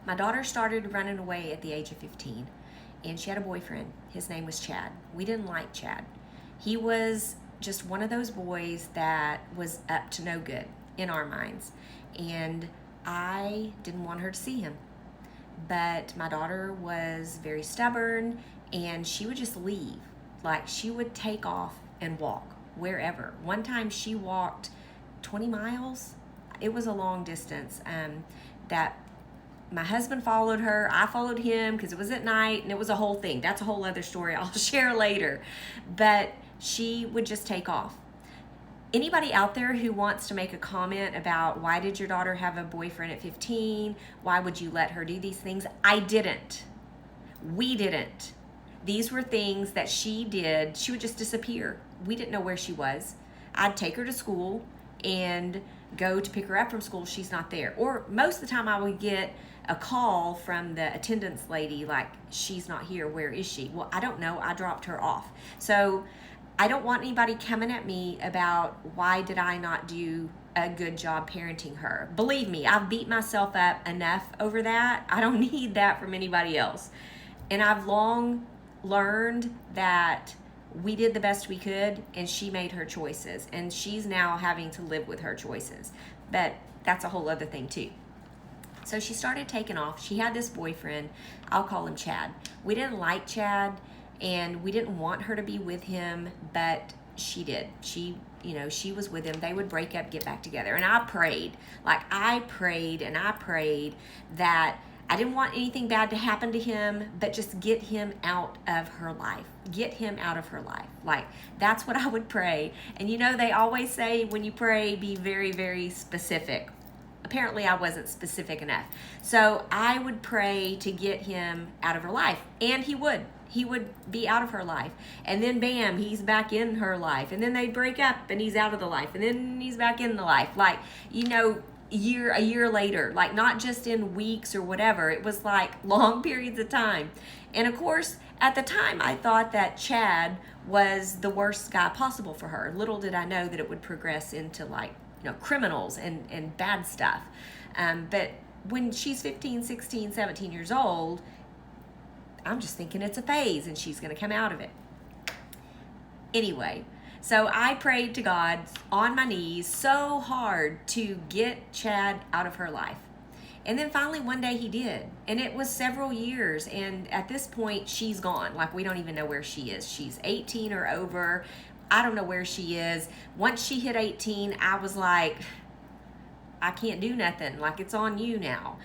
My daughter started running away at the age of 15, and she had a boyfriend. His name was Chad. We didn't like Chad. He was just one of those boys that was up to no good in our minds, and I didn't want her to see him. But my daughter was very stubborn, and she would just leave. Like, she would take off and walk wherever. One time she walked 20 miles. It was a long distance. That my husband followed her. I followed him because it was at night, and it was a whole thing. That's a whole other story I'll share later. But she would just take off. Anybody out there who wants to make a comment about why did your daughter have a boyfriend at 15? Why would you let her do these things? I didn't. We didn't. These were things that she did. She would just disappear. We didn't know where she was. I'd take her to school and go to pick her up from school. She's not there. Or most of the time I would get a call from the attendance lady like, she's not here. Where is she? Well, I don't know. I dropped her off. So I don't want anybody coming at me about why did I not do a good job parenting her. Believe me, I've beat myself up enough over that. I don't need that from anybody else. And I've long learned that we did the best we could, and she made her choices, and she's now having to live with her choices. But that's a whole other thing too. So she started taking off. She had this boyfriend. I'll call him Chad. We didn't like Chad, and we didn't want her to be with him, but she did. She was with him. They would break up, get back together. And I prayed and I prayed that I didn't want anything bad to happen to him, but just get him out of her life. Get him out of her life. Like, that's what I would pray. And they always say when you pray, be very, very specific. Apparently I wasn't specific enough. So I would pray to get him out of her life. And he would be out of her life. And then bam, he's back in her life. And then they break up and he's out of the life. And then he's back in the life. Like, a year later, like not just in weeks or whatever. It was like long periods of time. And of course, at the time, I thought that Chad was the worst guy possible for her. Little did I know that it would progress into criminals and bad stuff. But when she's 15, 16, 17 years old, I'm just thinking it's a phase and she's going to come out of it. Anyway, so I prayed to God on my knees so hard to get Chad out of her life. And then finally one day he did. And it was several years. And at this point, she's gone. Like, we don't even know where she is. She's 18 or over. I don't know where she is. Once she hit 18, I was like, I can't do nothing. Like, it's on you now.